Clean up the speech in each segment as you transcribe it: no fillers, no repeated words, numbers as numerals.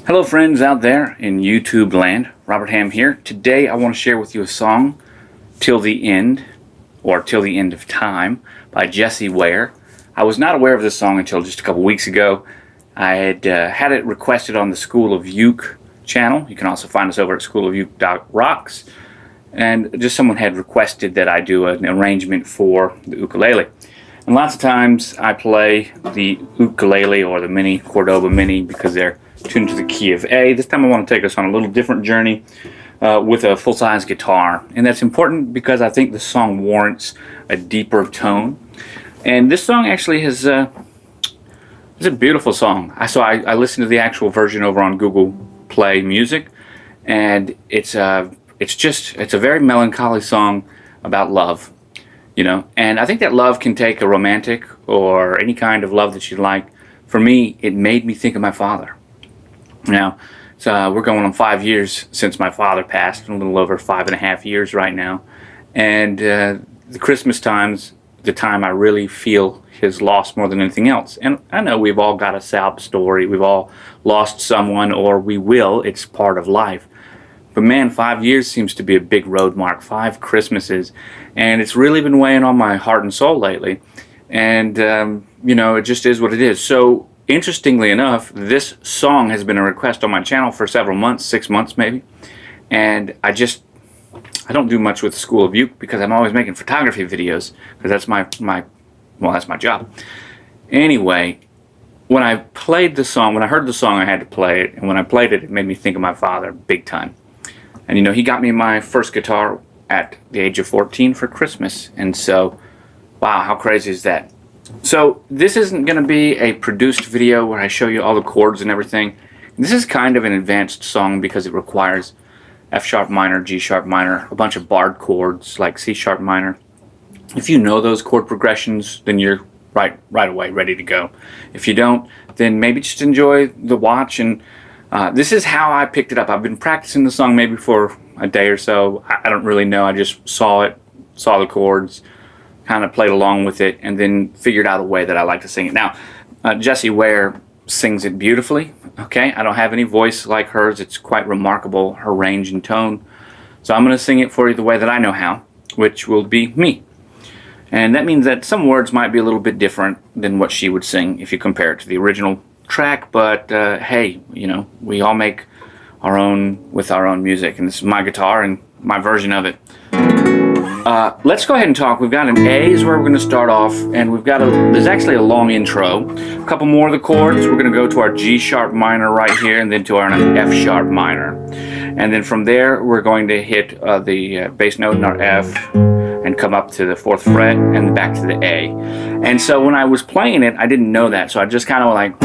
Hello friends out there in YouTube land, Robert Ham here. Today I want to share with you a song, Till the End, or Till the End of Time, by Jessie Ware. I was not aware of this song until just a couple weeks ago. I had it requested on the School of Uke channel. You can also find us over at schoolofuke.rocks. And just someone had requested that I do an arrangement for the ukulele. And lots of times I play the ukulele or the mini Cordoba mini because they're tuned to the key of A. This time I want to take us on a little different journey with a full-size guitar. And that's important because I think the song warrants a deeper tone. And this song actually has it's a beautiful song. I listened to the actual version over on Google Play Music, and it's a very melancholy song about love, you know. And I think that love can take a romantic or any kind of love that you like. For me, it made me think of my father. Now, so we're going on 5 years since my father passed, a little over 5.5 years right now. And the Christmas time's the time I really feel his loss more than anything else. And I know we've all got a sad story. We've all lost someone, or we will. It's part of life. But man, 5 years seems to be a big road mark. 5 Christmases. And it's really been weighing on my heart and soul lately. And, you know, it just is what it is. So, interestingly enough, this song has been a request on my channel for several months, 6 months maybe. And I don't do much with School of Uke because I'm always making photography videos because that's that's my job. Anyway, when I played the song, when I heard the song, I had to play it. And when I played it, it made me think of my father big time. And you know, he got me my first guitar at the age of 14 for Christmas. And so, wow, how crazy is that? So this isn't going to be a produced video where I show you all the chords and everything. This is kind of an advanced song because it requires F sharp minor, G sharp minor, a bunch of barred chords like C sharp minor. If you know those chord progressions, then you're right away ready to go. If you don't, then maybe just enjoy the watch. And this is how I picked it up. I've been practicing the song maybe for a day or so. I don't really know. I just saw the chords, kind of played along with it, and then figured out a way that I like to sing it. Now, Jessie Ware sings it beautifully. Okay, I don't have any voice like hers. It's quite remarkable, her range and tone. So I'm going to sing it for you the way that I know how, which will be me. And that means that some words might be a little bit different than what she would sing if you compare it to the original track. But hey, you know, we all make our own with our own music, and this is my guitar and my version of it. Let's go ahead and talk. We've got an A is where we're going to start off, and there's actually a long intro. A couple more of the chords. We're going to go to our G sharp minor right here, and then to our F sharp minor. And then from there, we're going to hit the bass note in our F, and come up to the 4th fret, and back to the A. And so when I was playing it, I didn't know that, so I just kind of like,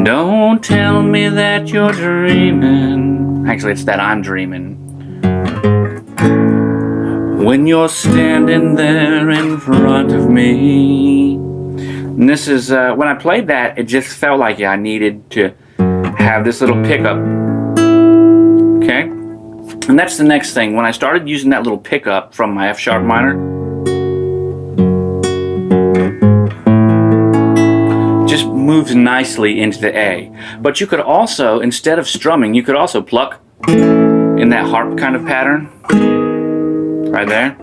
don't tell me that you're dreaming. Actually, it's that I'm dreaming. When you're standing there in front of me. And this is, when I played that, it just felt like I needed to have this little pickup. Okay? And that's the next thing. When I started using that little pickup from my F sharp minor, it just moves nicely into the A. But you could also, instead of strumming, you could also pluck in that harp kind of pattern. Right there.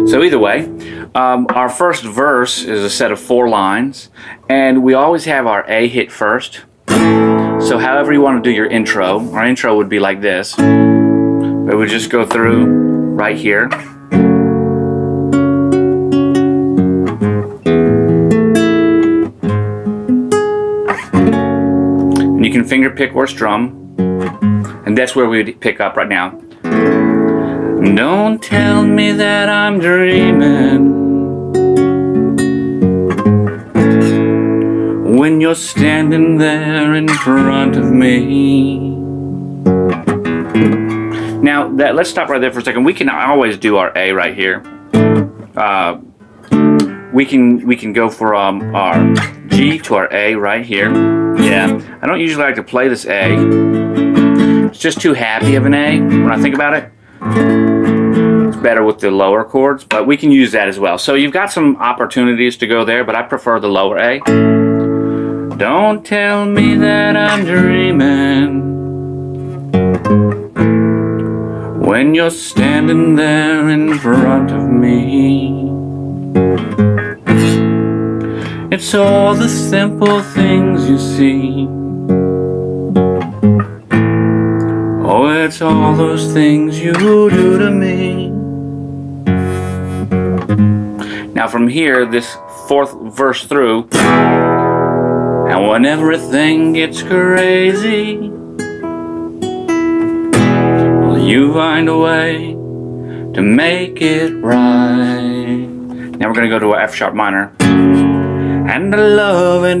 So either way, our first verse is a set of 4 lines, and we always have our A hit first. So however you want to do your intro, our intro would be like this. It would just go through right here. And you can finger pick or strum. And that's where we would pick up right now. Don't tell me that I'm dreaming when you're standing there in front of me. Now, let's stop right there for a second. We can always do our A right here. We can go for our G to our A right here. Yeah, I don't usually like to play this A. It's just too happy of an A when I think about it. better with the lower chords, but we can use that as well. So you've got some opportunities to go there, but I prefer the lower A. Don't tell me that I'm dreaming when you're standing there in front of me. It's all the simple things you see. Oh, it's all those things you do to me. Now from here, this fourth verse through, and when everything gets crazy, well, you find a way to make it right. Now we're going to go to an F sharp minor. And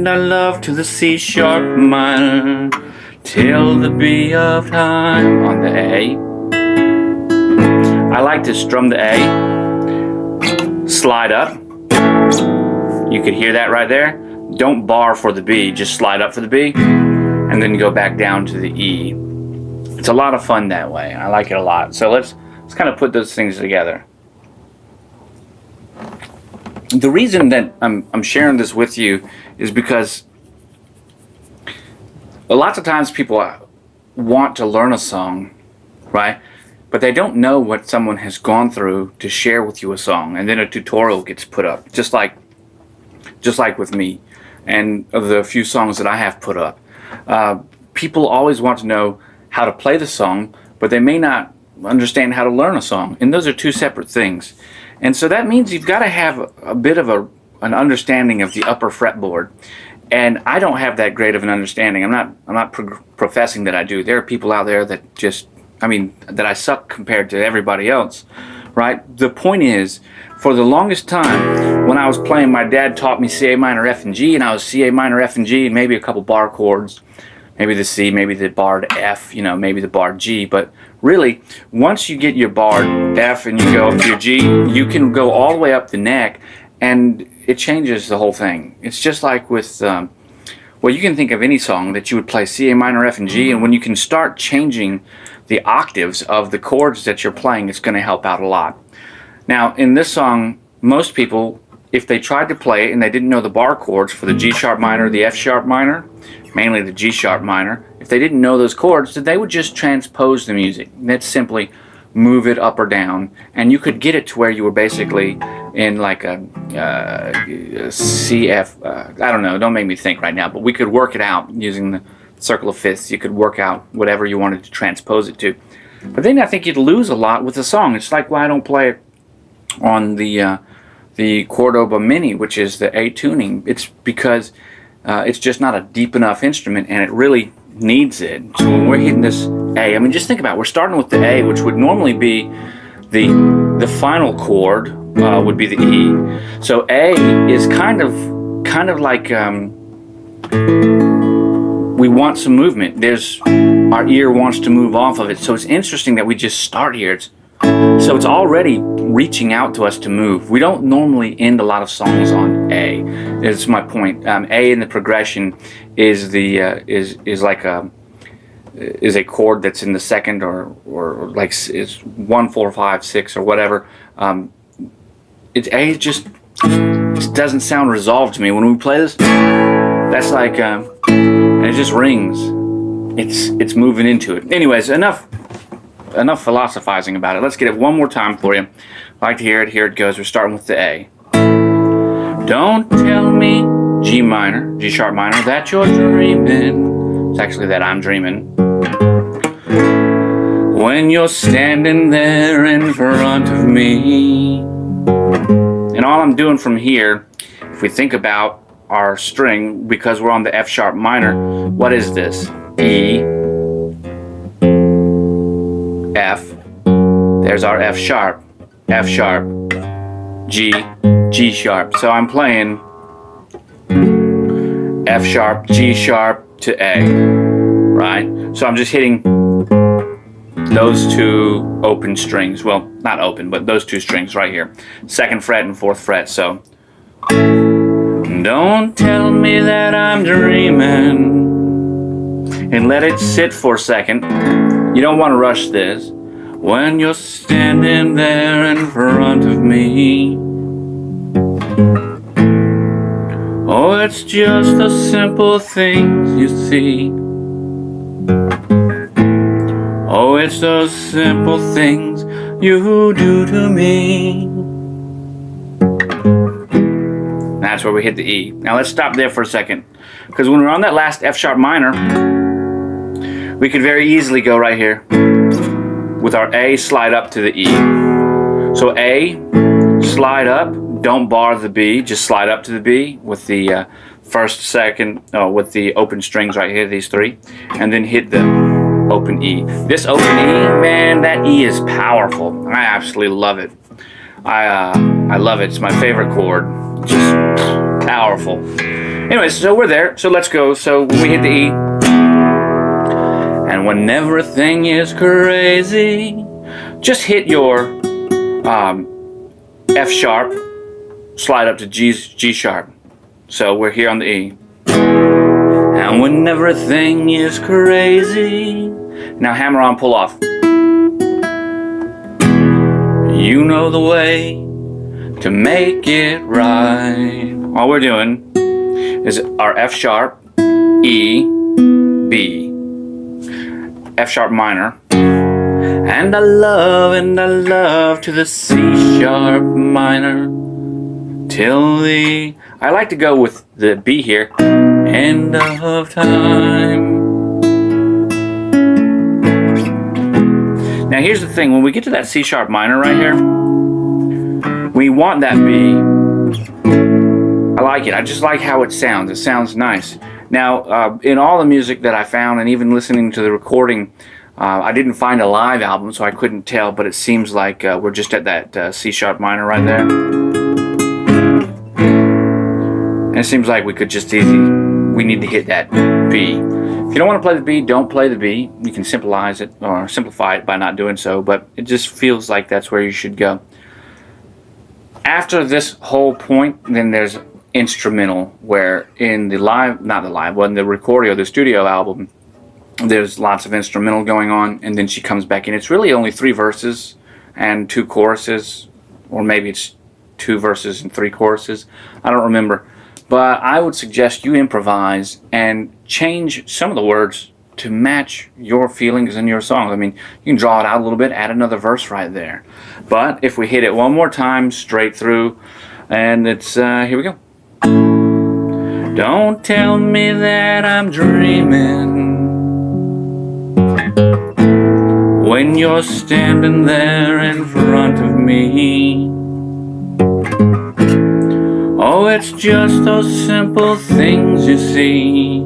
I love to the C sharp minor, till the B of time on the A. I like to strum the A, slide up. You could hear that right there. Don't bar for the B, just slide up for the B, and then go back down to the E. It's a lot of fun that way. I like it a lot. So let's kind of put those things together. The reason that I'm sharing this with you is because lots of times people want to learn a song, right? But they don't know what someone has gone through to share with you a song, and then a tutorial gets put up, just like with me and of the few songs that I have put up. People always want to know how to play the song, but they may not understand how to learn a song, and those are two separate things. And so that means you've got to have a bit of an understanding of the upper fretboard. And I don't have that great of an understanding. I'm not professing that I do. There are people out there that that I suck compared to everybody else, right? The point is, for the longest time, when I was playing, my dad taught me C, A minor, F, and G, and I was C, A minor, F, and G, and maybe a couple bar chords, maybe the C, maybe the barred F, maybe the barred G. But really, once you get your barred F and you go up to your G, you can go all the way up the neck, and it changes the whole thing. It's just like with, you can think of any song that you would play C, A minor, F, and G, and when you can start changing the octaves of the chords that you're playing, it's going to help out a lot. Now, in this song, most people, if they tried to play it and they didn't know the bar chords for the G sharp minor, the F sharp minor, mainly the G sharp minor, if they didn't know those chords, then they would just transpose the music. That's simply move it up or down, and you could get it to where you were basically in like a C, F, I don't know, don't make me think right now, but we could work it out using the circle of fifths. You could work out whatever you wanted to transpose it to. But then I think you'd lose a lot with the song. It's like why I don't play it on the Cordoba Mini, which is the A tuning. It's because it's just not a deep enough instrument, and it really needs it. So when we're hitting this A, just think about it. We're starting with the A, which would normally be the final chord would be the E. So A is kind of like we want some movement. Our ear wants to move off of it. So it's interesting that we just start here. So it's already reaching out to us to move. We don't normally end a lot of songs on A. That's my point. A in the progression is is a chord that's in the second or like is 1, 4, 5, 6 or whatever. It's A just doesn't sound resolved to me when we play this. That's like and it just rings. It's moving into it. Anyways, enough philosophizing about it. Let's get it one more time for you. I like to hear it. Here it goes. We're starting with the A. Don't tell me, G minor, G sharp minor, that you're dreaming. It's actually that I'm dreaming. When you're standing there in front of me. And all I'm doing from here, if we think about our string, because we're on the F sharp minor, what is this? E, F, there's our F sharp, G, G sharp. So I'm playing F sharp, G sharp to A, right? So I'm just hitting those two open strings. Well, not open, but those two strings right here. 2nd fret and 4th fret. So don't tell me that I'm dreaming, and let it sit for a second. You don't want to rush this. when you're standing there in front of me. Oh, it's just the simple things you see. Oh, it's those simple things you do to me. That's where we hit the E. Now let's stop there for a second, because when we're on that last F sharp minor, we could very easily go right here with our A, slide up to the E. So A, slide up, don't bar the B, just slide up to the B with the first, second, with the open strings right here, these three, and then hit the open E. This open E, man, that E is powerful. I absolutely love it. I love it. It's my favorite chord. Just powerful. Anyways, so we're there. So let's go. So we hit the E. And when everything is crazy, just hit your F sharp, slide up to G sharp. So we're here on the E. And when everything is crazy, now hammer on, pull off. You know the way to make it right. All we're doing is our F sharp, E, B, F sharp minor, and I love to the C sharp minor till the, I like to go with the B here, end of time. Now here's the thing, when we get to that C sharp minor right here, we want that B. I like it. I just like how it sounds. It sounds nice. Now, in all the music that I found, and even listening to the recording, I didn't find a live album, so I couldn't tell, but it seems like we're just at that C sharp minor right there. And it seems like we could just we need to hit that B. If you don't want to play the B, don't play the B. You can simplify it by not doing so, but it just feels like that's where you should go. After this whole point, then there's instrumental, where in the live, not the live, but in the recording or the studio album, there's lots of instrumental going on, and then she comes back in. It's really only 3 verses and 2 choruses, or maybe it's 2 verses and 3 choruses. I don't remember. But I would suggest you improvise and change some of the words to match your feelings and your song. I mean, you can draw it out a little bit, add another verse right there. But if we hit it one more time, straight through, and it's, here we go. Don't tell me that I'm dreaming when you're standing there in front of me. Oh, it's just those simple things you see.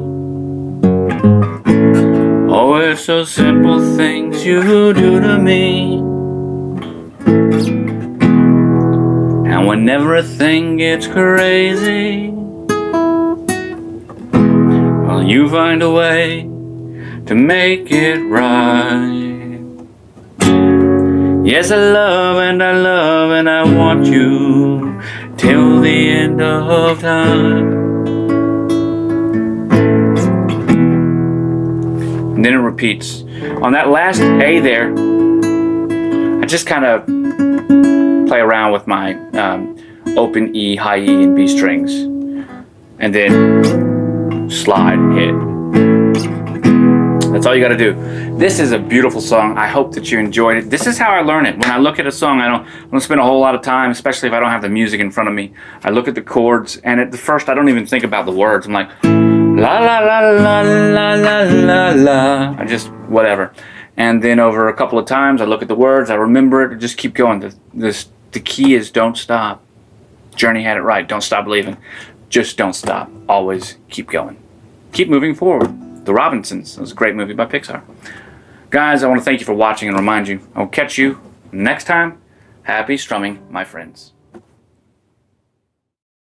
Oh, it's those simple things you do to me. And when everything gets crazy, well, you find a way to make it right. Yes, I love and I want you till the end of time. And then it repeats. On that last A there, I just kind of play around with my open E, high E, and B strings. And then slide and hit. That's all you gotta do. This is a beautiful song. I hope that you enjoyed it. This is how I learn it. When I look at a song, I don't spend a whole lot of time, especially if I don't have the music in front of me. I look at the chords, and at the first I don't even think about the words. I'm like, la la la la la la la la. I just, whatever. And then over a couple of times, I look at the words, I remember it, just keep going. The key is don't stop. Journey had it right. Don't stop believing. Just don't stop. Always keep going. Keep moving forward. The Robinsons. It was a great movie by Pixar. Guys, I want to thank you for watching and remind you, I'll catch you next time. Happy strumming, my friends.